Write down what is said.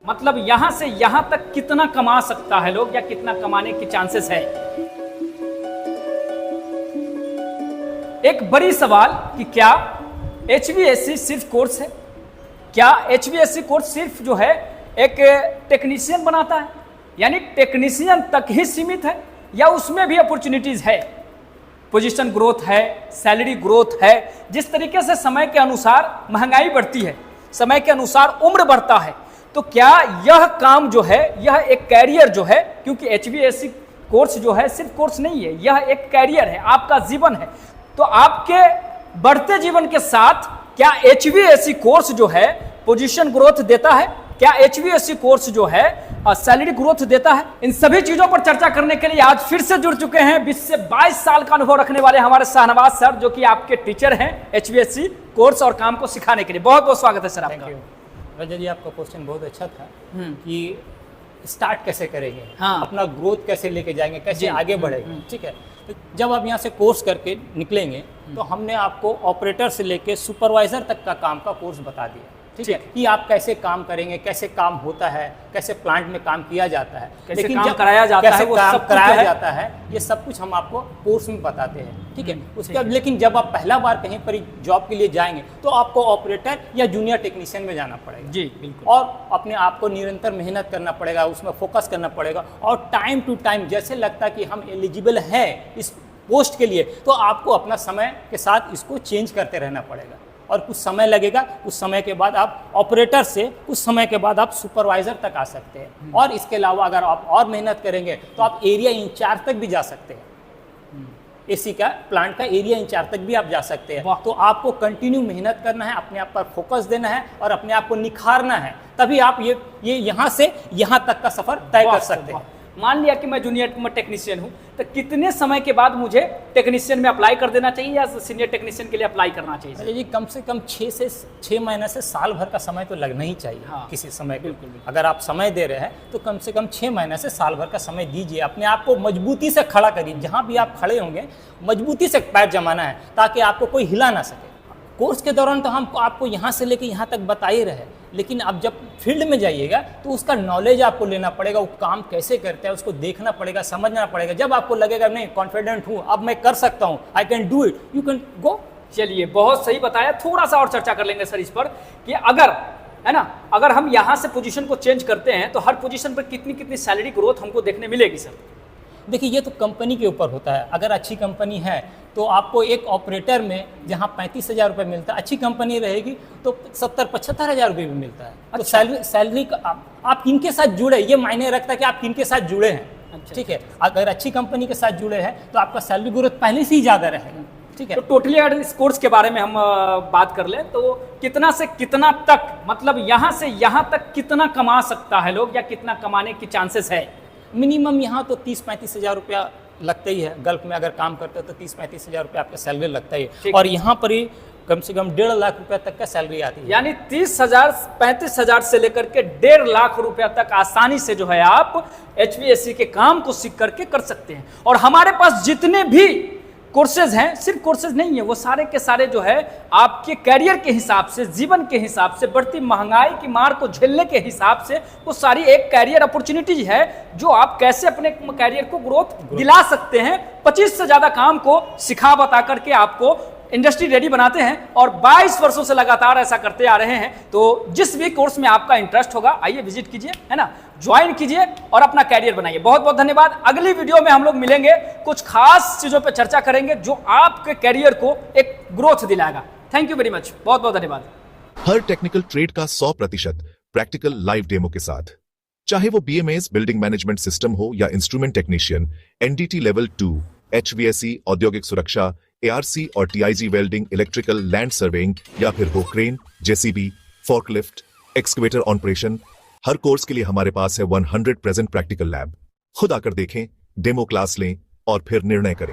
मतलब यहां से यहां तक कितना कमा सकता है लोग या कितना कमाने की चांसेस है। एक बड़ी सवाल कि क्या HVAC सिर्फ कोर्स है, क्या HVAC कोर्स सिर्फ जो है एक टेक्नीशियन बनाता है, यानी टेक्नीशियन तक ही सीमित है, या उसमें भी अपॉर्चुनिटीज है, पोजीशन ग्रोथ है, सैलरी ग्रोथ है। जिस तरीके से समय के अनुसार महंगाई बढ़ती है, समय के अनुसार उम्र बढ़ता है, तो क्या यह काम जो है यह एक कैरियर जो है, क्योंकि HVAC कोर्स जो है सिर्फ कोर्स नहीं है, यह एक कैरियर है, आपका जीवन है। तो आपके बढ़ते जीवन के साथ क्या HVAC कोर्स जो है पोजीशन ग्रोथ देता है, क्या HVAC कोर्स जो है सैलरी ग्रोथ देता है? इन सभी चीजों पर चर्चा करने के लिए आज फिर से जुड़ चुके हैं 20 से 22 साल का अनुभव रखने वाले हमारे शाहनवाज सर, जो कि आपके टीचर हैं HVAC कोर्स और काम को सिखाने के लिए। बहुत बहुत स्वागत है सर आपका। रजत जी, आपका क्वेश्चन बहुत अच्छा था कि स्टार्ट कैसे करेंगे, हाँ। अपना ग्रोथ कैसे लेके जाएंगे, कैसे आगे बढ़ेंगे। ठीक है, तो जब आप यहाँ से कोर्स करके निकलेंगे तो हमने आपको ऑपरेटर से लेके सुपरवाइजर तक का काम का कोर्स बता दिया। ठीक है, कि आप कैसे काम करेंगे, कैसे काम होता है, कैसे प्लांट में काम किया जाता है, लेकिन काम कराया जाता है, वो काम सब कराया जाता है, ये सब कुछ हम आपको कोर्स में बताते हैं। ठीक है, उसके बाद लेकिन जब आप पहला बार कहीं पर जॉब के लिए जाएंगे तो आपको ऑपरेटर या जूनियर टेक्नीशियन में जाना पड़ेगा। जी बिल्कुल। और अपने आप को निरंतर मेहनत करना पड़ेगा, उसमें फोकस करना पड़ेगा, और टाइम टू टाइम जैसे लगता है कि हम एलिजिबल हैं इस पोस्ट के लिए, तो आपको अपना समय के साथ इसको चेंज करते रहना पड़ेगा। और कुछ समय लगेगा, कुछ समय के बाद आप ऑपरेटर से, कुछ समय के बाद आप सुपरवाइजर तक आ सकते हैं। और इसके अलावा अगर आप और मेहनत करेंगे तो आप एरिया इंचार्ज तक भी जा सकते हैं। एसी का प्लांट का एरिया इंचार्ज तक भी आप जा सकते हैं। तो आपको कंटिन्यू मेहनत करना है, अपने आप पर फोकस देना है और अपने आप को निखारना है, तभी आप ये यहाँ से यहाँ तक का सफर तय कर सकते हैं। मान लिया कि मैं जूनियर टेक्नीशियन हूं, तो कितने समय के बाद मुझे टेक्नीशियन में अप्लाई कर देना चाहिए या सीनियर टेक्नीशियन के लिए अप्लाई करना चाहिए? अरे जी, कम से कम 6 महीने से साल भर का समय तो लगना ही चाहिए। हाँ, किसी समय बिल्कुल। अगर आप समय दे रहे हैं तो कम से कम 6 महीने से साल भर का समय दीजिए। अपने आप को मजबूती से खड़ा करिए, जहाँ भी आप खड़े होंगे मजबूती से पैर जमाना है ताकि आपको कोई हिला ना सके। कोर्स के दौरान तो हम आपको यहाँ से लेके यहाँ तक बता ही रहे, लेकिन आप जब फील्ड में जाइएगा तो उसका नॉलेज आपको लेना पड़ेगा, वो काम कैसे करता है उसको देखना पड़ेगा, समझना पड़ेगा। जब आपको लगेगा नहीं कॉन्फिडेंट हूँ, अब मैं कर सकता हूँ, I can do it, you can go. चलिए, बहुत सही बताया। थोड़ा सा और चर्चा कर लेंगे सर इस पर कि अगर है ना, अगर हम यहाँ से पोजीशन को चेंज करते हैं तो हर पोजीशन पर कितनी कितनी सैलरी ग्रोथ हमको देखने मिलेगी सर? देखिए, ये तो कंपनी के ऊपर होता है। अगर अच्छी कंपनी है तो आपको एक ऑपरेटर में जहाँ 35,000 रुपये मिलता है, अच्छी कंपनी रहेगी तो 70-75 हज़ार रुपये भी मिलता है। तो सैलरी का आप किनके साथ जुड़े, ये मायने रखता है कि आप किनके साथ जुड़े हैं। ठीक है, अगर अच्छी कंपनी के साथ जुड़े हैं तो आपका सैलरी ग्रोथ पहले से ही ज़्यादा रहेगा। ठीक है, तो टोटली अगर इस कोर्स के बारे में हम बात कर लें तो कितना से कितना तक, मतलब यहाँ से यहाँ तक कितना कमा सकता है लोग या कितना कमाने की चांसेस है? मिनिमम यहाँ तो 30-35 हज़ार रुपया लगता ही है। गल्फ में अगर काम करते हो तो 30-35 हज़ार रुपया आपका सैलरी लगता ही है, और यहाँ पर ही कम से कम 1.5 लाख रुपया तक का सैलरी आती है। यानी 30,000-35,000 से लेकर के 1.5 लाख रुपया तक आसानी से जो है आप HVAC के काम को सीख करके कर सकते हैं। और हमारे पास जितने भी कोर्सेज हैं, सिर्फ कोर्सेज नहीं है, वो सारे के सारे जो है आपके कैरियर के हिसाब से, जीवन के हिसाब से, बढ़ती महंगाई की मार को झेलने के हिसाब से, वो सारी एक कैरियर अपॉर्चुनिटीज है जो आप कैसे अपने कैरियर को ग्रोथ दिला सकते हैं। 25 से ज्यादा काम को सिखा बता करके आपको इंडस्ट्री रेडी बनाते हैं और 22 वर्षों से लगातार ऐसा करते आ रहे हैं। तो जिस भी कोर्स में आपका इंटरेस्ट होगा, आइए विजिट कीजिए, है ना, ज्वाइन कीजिए और अपना कैरियर बनाइए। बहुत बहुत धन्यवाद। अगली वीडियो में हम लोग मिलेंगे, कुछ खास चीजों पर चर्चा करेंगे जो आपके कैरियर को एक ग्रोथ दिलाएगा। थैंक यू वेरी मच, बहुत बहुत धन्यवाद। हर टेक्निकल ट्रेड का 100% प्रैक्टिकल लाइव डेमो के साथ, चाहे वो BMS बिल्डिंग मैनेजमेंट सिस्टम हो या instrument technician, NDT level 2, HVAC औद्योगिक सुरक्षा, ARC और TIG welding, electrical, land surveying, या फिर हो crane, JCB, forklift, excavator operation, हर कोर्स के लिए हमारे पास है 100% प्रैक्टिकल लैब। खुद आकर देखें, डेमो क्लास लें और फिर निर्णय करें।